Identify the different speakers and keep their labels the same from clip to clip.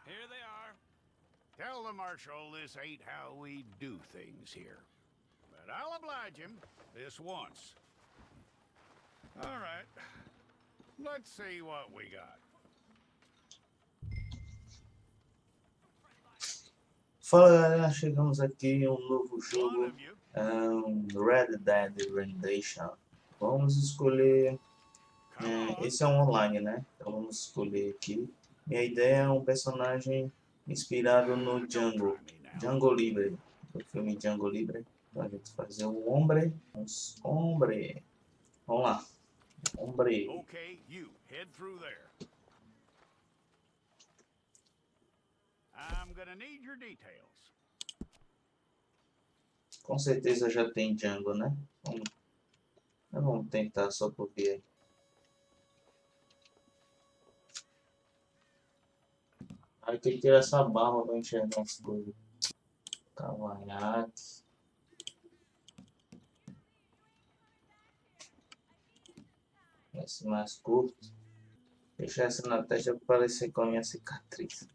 Speaker 1: Here they are. Tell the Marshal this ain't how we do things here. But I'll oblige him this once. All right. Let's see what we got.
Speaker 2: Fala galera, chegamos aqui em um novo jogo, Red Dead Redemption. Vamos escolher, esse é um online, né? Então vamos escolher aqui. Minha ideia é um personagem inspirado no Django, Django Livre, do filme Django Livre. Então a gente fazer um hombre, vamos lá, hombre.
Speaker 1: Okay, you head through there. I'm gonna need your details.
Speaker 2: Com certeza já tem Django, né? Vamos tentar só por ver. Aí tem que tirar essa barba para enxergar as coisas. Cavanhaque. Esse mais curto. Deixar essa na testa para parecer com a minha cicatriz.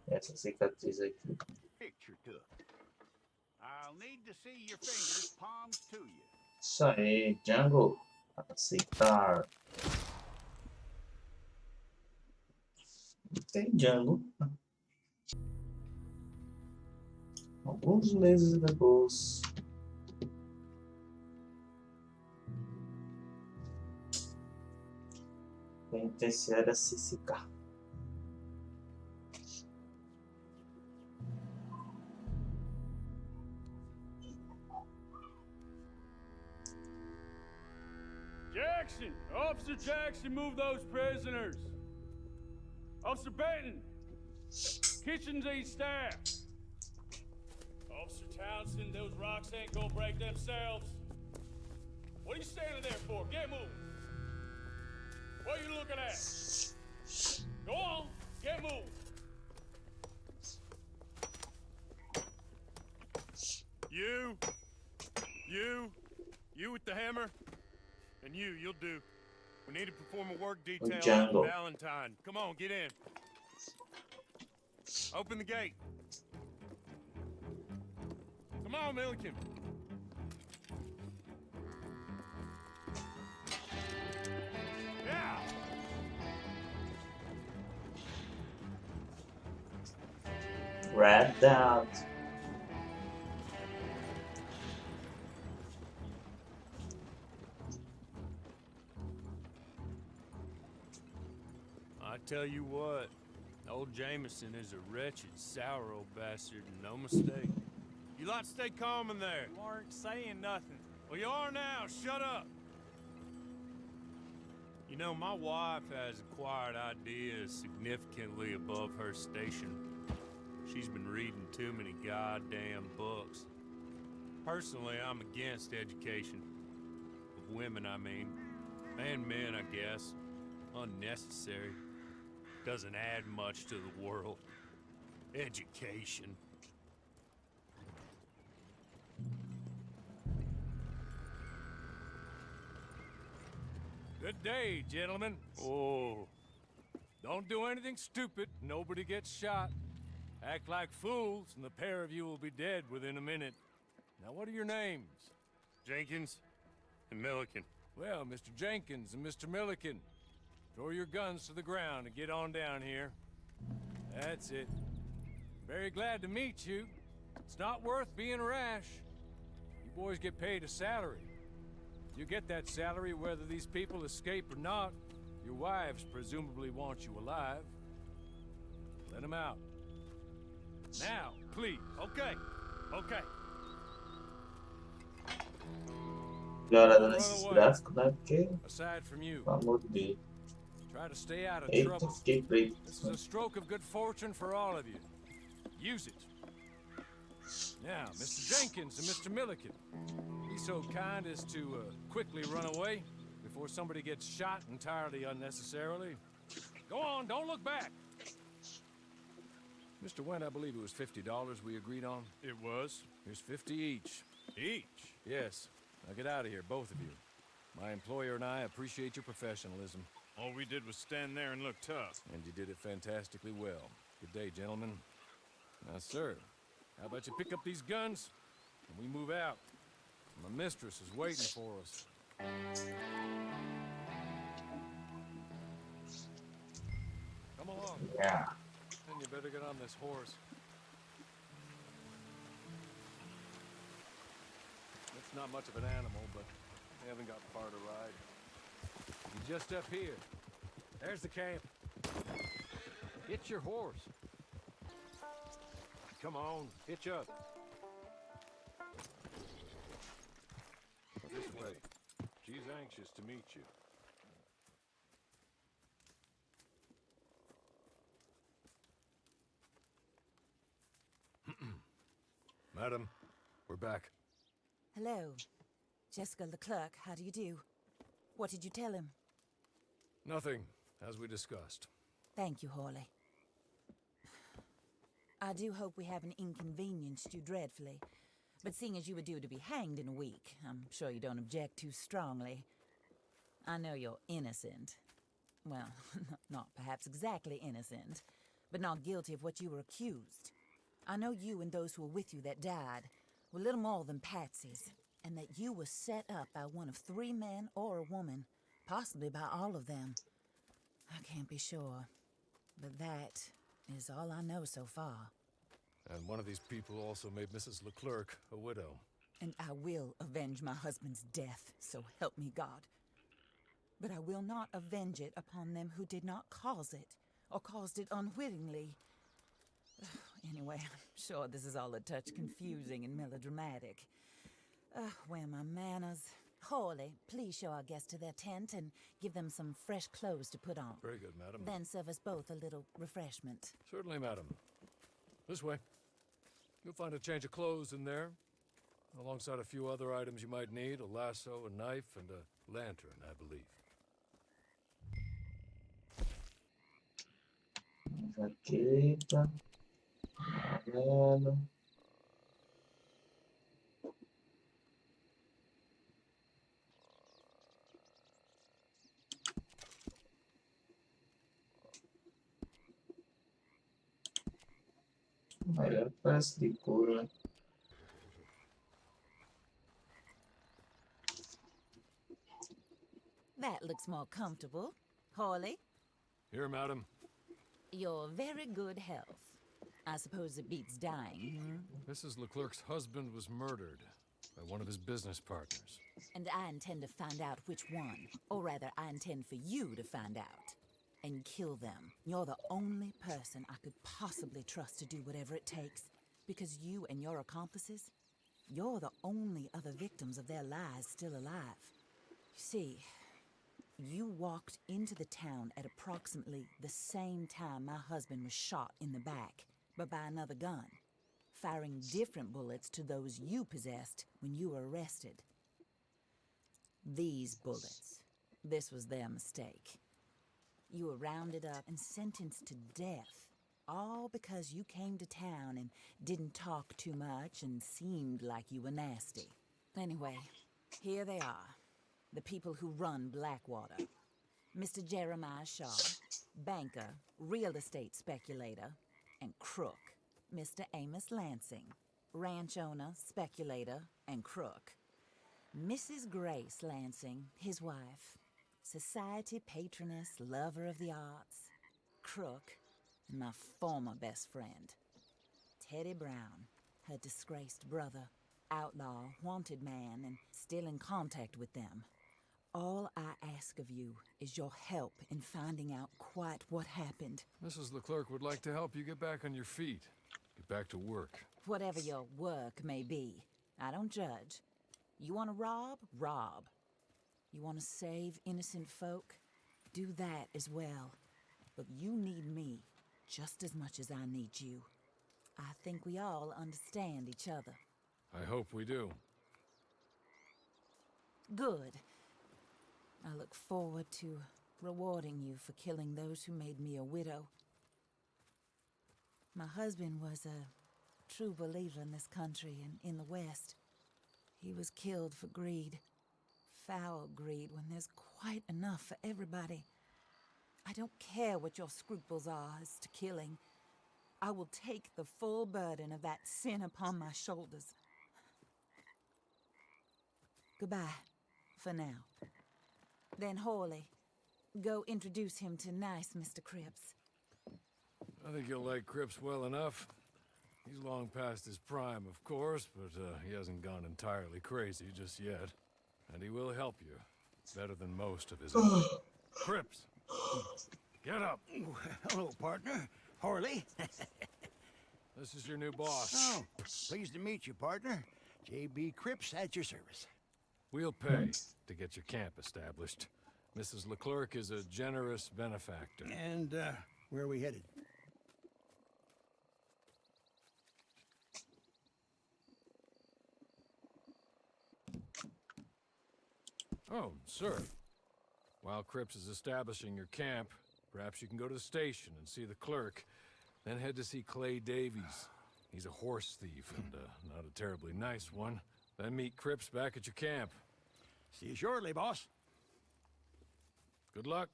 Speaker 2: Essa cicatriz aqui. Isso aí, Django. Aceitar. Tem Django. Alguns meses depois. Penitenciária CCK.
Speaker 3: Jackson! Officer Jackson, move those prisoners! Officer Benton! Kitchens ain't staff! Officer Townsend, those rocks ain't gonna break themselves! What are you standing there for? Get moving! What are you looking at? Go on, get moving! You with the hammer? And you'll do. We need to perform a work detail
Speaker 2: Django.
Speaker 3: on Valentine. Come on, get in. Open the gate. Come on, Milliken. Yeah.
Speaker 2: Red Dead.
Speaker 3: I tell you what, old Jameson is a wretched, sour old bastard, and no mistake. You lot stay calm in there.
Speaker 4: You aren't saying nothing.
Speaker 3: Well, you are now. Shut up. You know, my wife has acquired ideas significantly above her station. She's been reading too many goddamn books. Personally, I'm against education. Of women, I mean. And men, I guess. Unnecessary. Doesn't add much to the world. Education. Good day, gentlemen. Oh. Don't do anything stupid. Nobody gets shot. Act like fools, and the pair of you will be dead within a minute. Now, what are your names? Jenkins and Milliken. Well, Mr. Jenkins and Mr. Milliken, throw your guns to the ground and get on down here. That's it. Very glad to meet you. It's not worth being rash. You boys get paid a salary. You get that salary whether these people escape or not. Your wives presumably want you alive. Let them out. Now, please. Okay. Okay.
Speaker 2: Melhorada nesses gráficos, né? Porque,
Speaker 3: Aside from you,
Speaker 2: pelo amor de Deus.
Speaker 3: try to stay out of
Speaker 2: Eita,
Speaker 3: trouble.
Speaker 2: fiquei preto.
Speaker 3: This is a stroke of good fortune for all of you. Use it. Now, Mr. Jenkins and Mr. Milliken, be so kind as to quickly run away before somebody gets shot entirely unnecessarily. Go on, don't look back. Mr. Wendt, I believe it was $50 we agreed on.
Speaker 4: It was.
Speaker 3: Here's 50 each.
Speaker 4: Each?
Speaker 3: Yes. Now get out of here, both of you. My employer and I appreciate your professionalism.
Speaker 4: All we did was stand there and look tough.
Speaker 3: And you did it fantastically well. Good day, gentlemen. Now, sir, how about you pick up these guns and we move out? My mistress is waiting for us. Come along.
Speaker 2: Yeah.
Speaker 3: And you better get on this horse. It's not much of an animal, but they haven't got far to ride. You're just up here. There's the camp. Get your horse. Come on, hitch up. This way. She's anxious to meet you. Madam, we're back.
Speaker 5: Hello. Jessica Leclerc, how do you do? What did you tell him?
Speaker 3: Nothing, as we discussed.
Speaker 5: Thank you, Hawley. I do hope we haven't inconvenienced you dreadfully. But seeing as you were due to be hanged in a week, I'm sure you don't object too strongly. I know you're innocent. Well, not perhaps exactly innocent, but not guilty of what you were accused. I know you and those who were with you that died were little more than patsies, and that you were set up by one of 3 men or a woman, possibly by all of them. I can't be sure, but that is all I know so far.
Speaker 3: And one of these people also made Mrs. Leclerc a widow.
Speaker 5: And I will avenge my husband's death, so help me God. But I will not avenge it upon them who did not cause it, or caused it unwittingly. Anyway, I'm sure this is all a touch confusing and melodramatic. Where are my manners? Hawley, please show our guests to their tent and give them some fresh clothes to put on.
Speaker 3: Very good, madam.
Speaker 5: Then serve us both a little refreshment.
Speaker 3: Certainly, madam. This way. You'll find a change of clothes in there, alongside a few other items you might need, a lasso, a knife, and a lantern, I believe.
Speaker 2: Jaqueta. Amarelo. Olha, parece de cor.
Speaker 5: That looks more comfortable. Hawley,
Speaker 3: Here, madam.
Speaker 5: you're very good health. I suppose it beats dying, hmm?
Speaker 3: Mrs. Leclerc's husband was murdered by one of his business partners.
Speaker 5: And I intend to find out which one. Or rather, I intend for you to find out. And kill them. You're the only person I could possibly trust to do whatever it takes. Because you and your accomplices, you're the only other victims of their lies still alive. You see, you walked into the town at approximately the same time my husband was shot in the back, but by another gun, firing different bullets to those you possessed when you were arrested. These bullets, this was their mistake. You were rounded up and sentenced to death, all because you came to town and didn't talk too much and seemed like you were nasty. Anyway, here they are, the people who run Blackwater. Mr. Jeremiah Shaw, banker, real estate speculator, and crook. Mr. Amos Lansing, ranch owner, speculator, and crook. Mrs. Grace Lansing, his wife, society patroness, lover of the arts, crook, and my former best friend. Teddy Brown, her disgraced brother, outlaw, wanted man, and still in contact with them. All I ask of you is your help in finding out quite what happened.
Speaker 3: Mrs. Leclerc would like to help you get back on your feet. Get back to work.
Speaker 5: Whatever your work may be, I don't judge. You want to rob? Rob. You want to save innocent folk? Do that as well. But you need me just as much as I need you. I think we all understand each other.
Speaker 3: I hope we do.
Speaker 5: Good. I look forward to rewarding you for killing those who made me a widow. My husband was a true believer in this country and in the West. He was killed for greed. foul greed when there's quite enough for everybody. I don't care what your scruples are as to killing. I will take the full burden of that sin upon my shoulders. Goodbye, for now. Then, Hawley, go introduce him to nice Mr. Cripps.
Speaker 3: I think you'll like Cripps well enough. He's long past his prime, of course, but he hasn't gone entirely crazy just yet. And he will help you. Better than most of his own. Cripps! Get up!
Speaker 1: Hello, partner. Harley.
Speaker 3: This is your new boss.
Speaker 1: Oh, pleased to meet you, partner. J.B. Cripps at your service.
Speaker 3: We'll pay to get your camp established. Mrs. Leclerc is a generous benefactor.
Speaker 1: And, where are we headed?
Speaker 3: Oh, sir. While Cripps is establishing your camp, perhaps you can go to the station and see the clerk, then head to see Clay Davies. He's a horse thief and not a terribly nice one. Then meet Cripps back at your camp.
Speaker 1: See you shortly, boss.
Speaker 3: Good luck.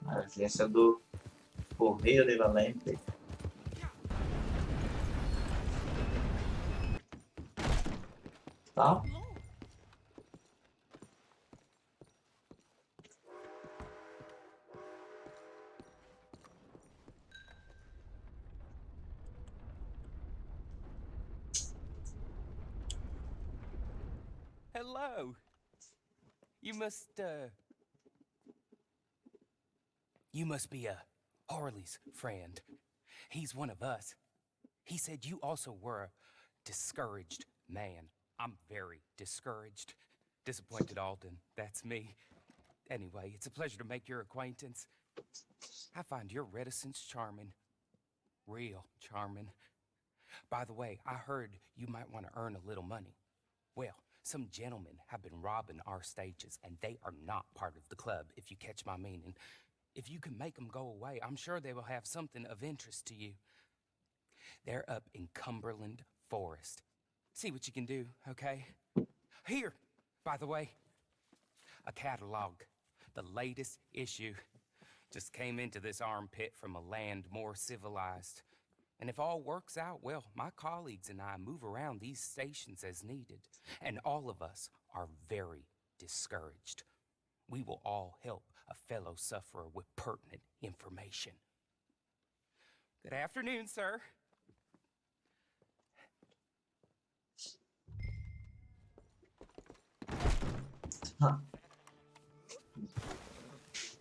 Speaker 2: A agência do Correio de Valente. Tá?
Speaker 6: Hello. You must be Harley's friend. He's one of us. He said you also were a discouraged man. I'm very discouraged. Disappointed Alden, that's me. Anyway, it's a pleasure to make your acquaintance. I find your reticence charming. Real charming. By the way, I heard you might want to earn a little money. Well, some gentlemen have been robbing our stages, and they are not part of the club, if you catch my meaning. If you can make them go away, I'm sure they will have something of interest to you. They're up in Cumberland Forest. See what you can do, okay? Here, by the way, a catalog. The latest issue. Just came into this armpit from a land more civilized. And if all works out, well, my colleagues and I move around these stations as needed. And all of us are very discouraged. We will all help a fellow sufferer with pertinent information. Good afternoon, sir.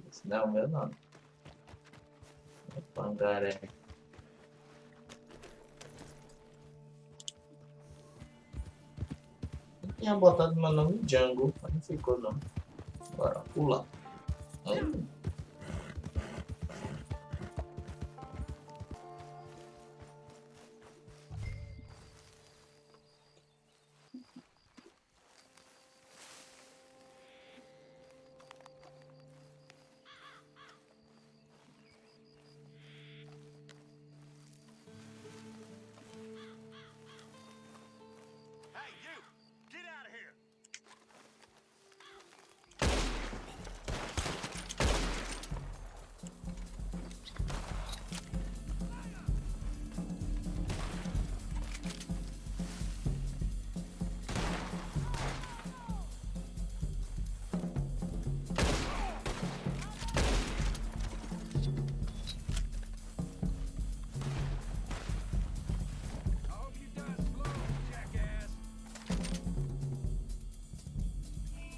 Speaker 2: Esse não é o meu nome. É Pangaré. Eu tinha botado meu nome Django, mas não ficou não. Bora pular.
Speaker 1: Hey, you! Get out of here! I hope you done slow, jackass. Say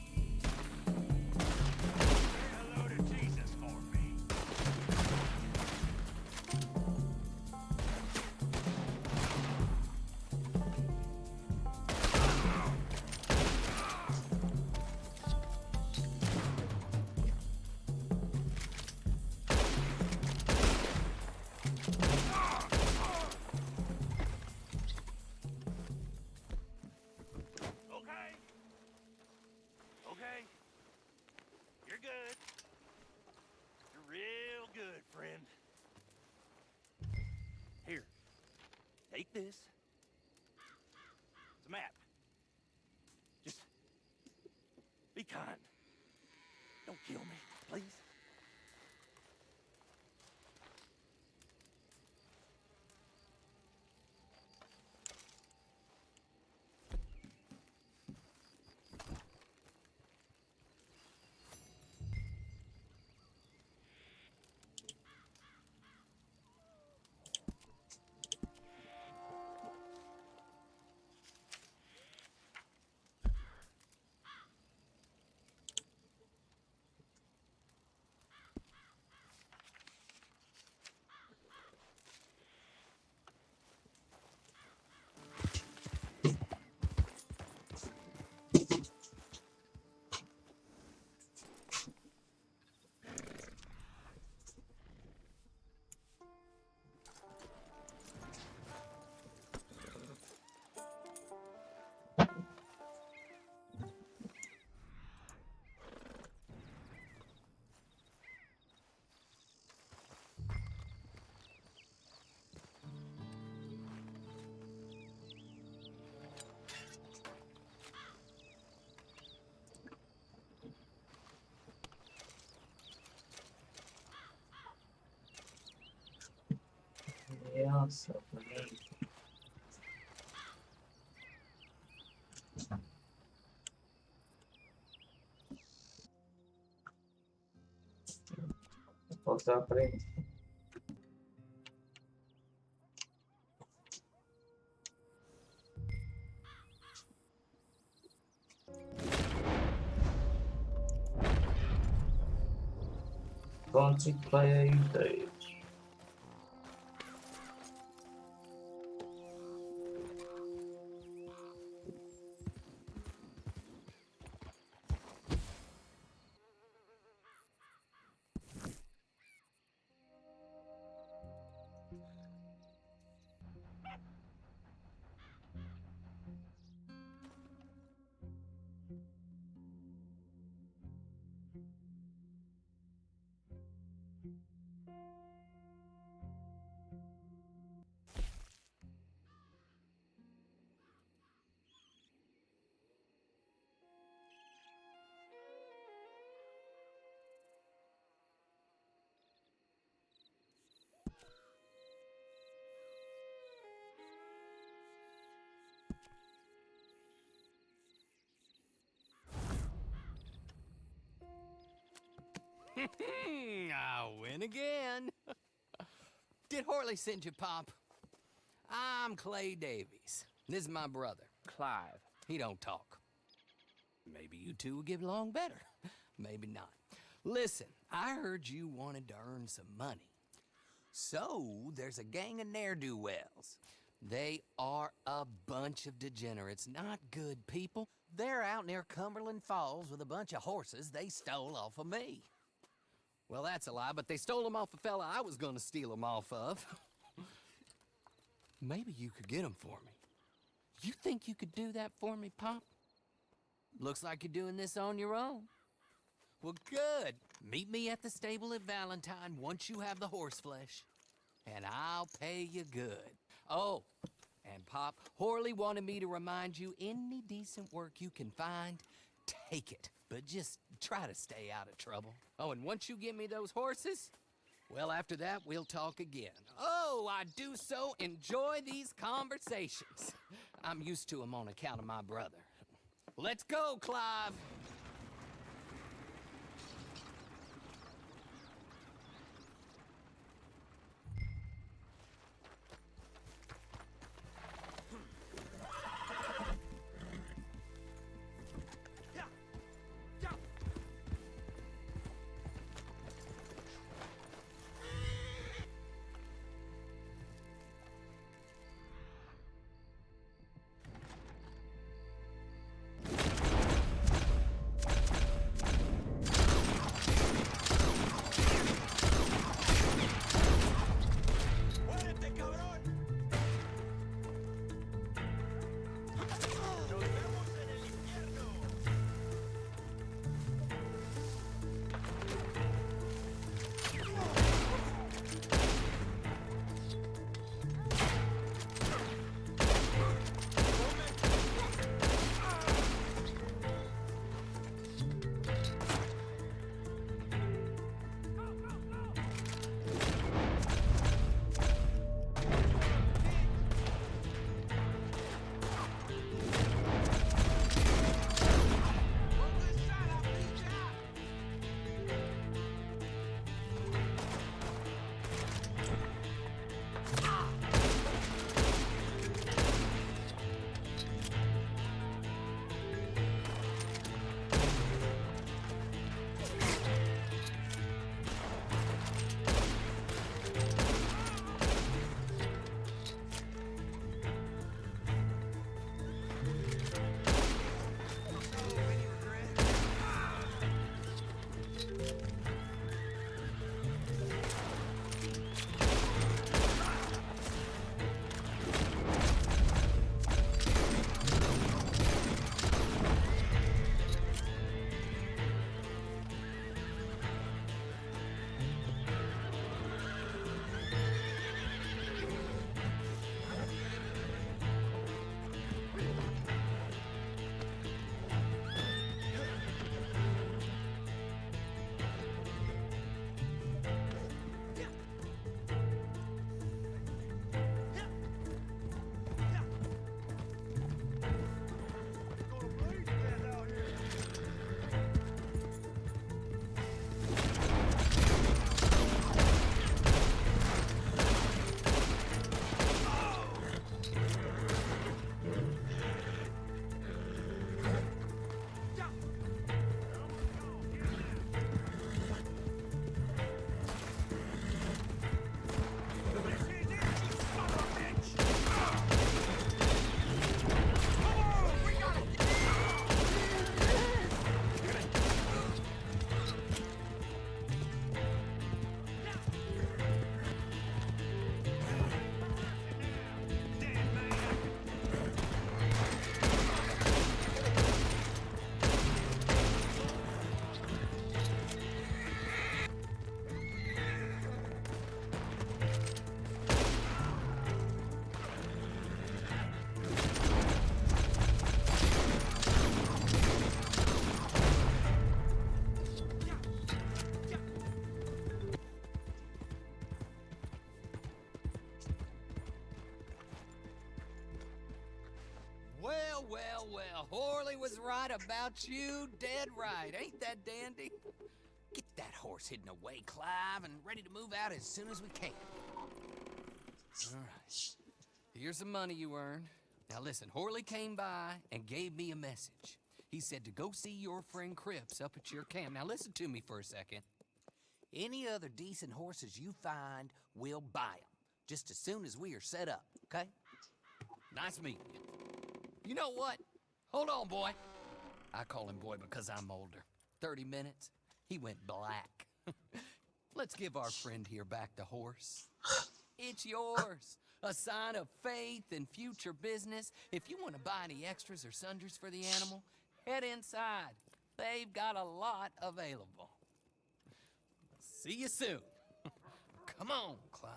Speaker 1: hello to Jesus for me. Okay. Okay. You're good. You're real
Speaker 7: Take this. It's a map. Just be kind. Don't kill me, please.
Speaker 2: Nossa, também. Voltar para ele. Multiplayer ideia.
Speaker 8: I win again. Did Horley send you, Pop? I'm Clay Davies. This is my brother, Clive. He don't talk. Maybe you two will get along better. Maybe not. Listen, I heard you wanted to earn some money. So, there's a gang of ne'er-do-wells. They are a bunch of degenerates, not good people. They're out near Cumberland Falls with a bunch of horses they stole off of me. Well, that's a lie, but they stole them off a fella I was gonna steal them off of. Maybe you could get them for me. You think you could do that for me, Pop? Looks like you're doing this on your own. Well, good. Meet me at the stable at Valentine once you have the horse flesh, and I'll pay you good. Oh, and Pop, Horley wanted me to remind you, any decent work you can find, take it. But just try to stay out of trouble. Oh, and once you give me those horses, well, after that, we'll talk again. Oh, I do so enjoy these conversations. I'm used to them on account of my brother. Let's go, Clive. Well. Horley was right about you, dead right. Ain't that dandy? Get that horse hidden away, Clive, and ready to move out as soon as we can. All right. Here's the money you earned. Now listen, Horley came by and gave me a message. He said to go see your friend Cripps up at your camp. Now listen to me for a second. Any other decent horses you find, we'll buy them. Just as soon as we are set up, okay? Nice meeting you. You know what? Hold on, boy. I call him boy because I'm older. 30 minutes, he went black. Let's give our friend here back the horse. It's yours. A sign of faith and future business. If you want to buy any extras or sundries for the animal, head inside. They've got a lot available. See you soon. Come on, Clive.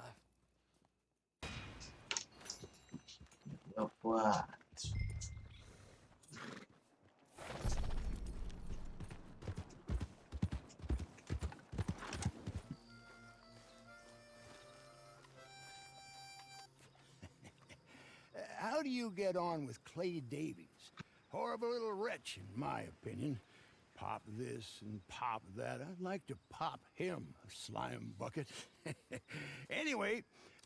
Speaker 2: What?
Speaker 1: How do you get on with Clay Davies? Horrible little wretch, in my opinion. Pop this and pop that. I'd like to pop him, a slime bucket. Anyway,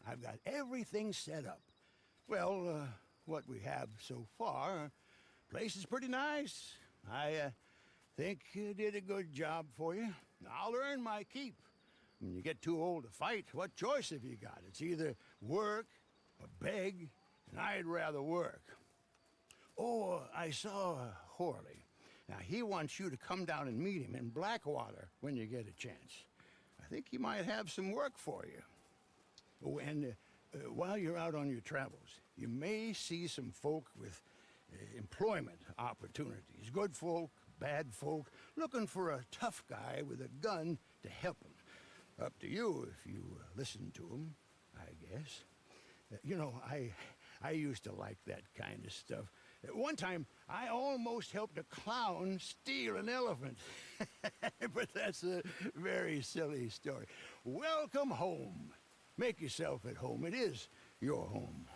Speaker 1: I've got everything set up. Well, what we have so far, place is pretty nice. I think you did a good job for you. I'll earn my keep. When you get too old to fight, what choice have you got? It's either work or beg, and I'd rather work. Oh, I saw Horley. Now, he wants you to come down and meet him in Blackwater when you get a chance. I think he might have some work for you. Oh, and while you're out on your travels, you may see some folk with employment opportunities. Good folk, bad folk, looking for a tough guy with a gun to help them. Up to you if you listen to him, I guess. You know, I used to like that kind of stuff. One time, I almost helped a clown steal an elephant. But that's a very silly story. Welcome home. Make yourself at home. It is your home.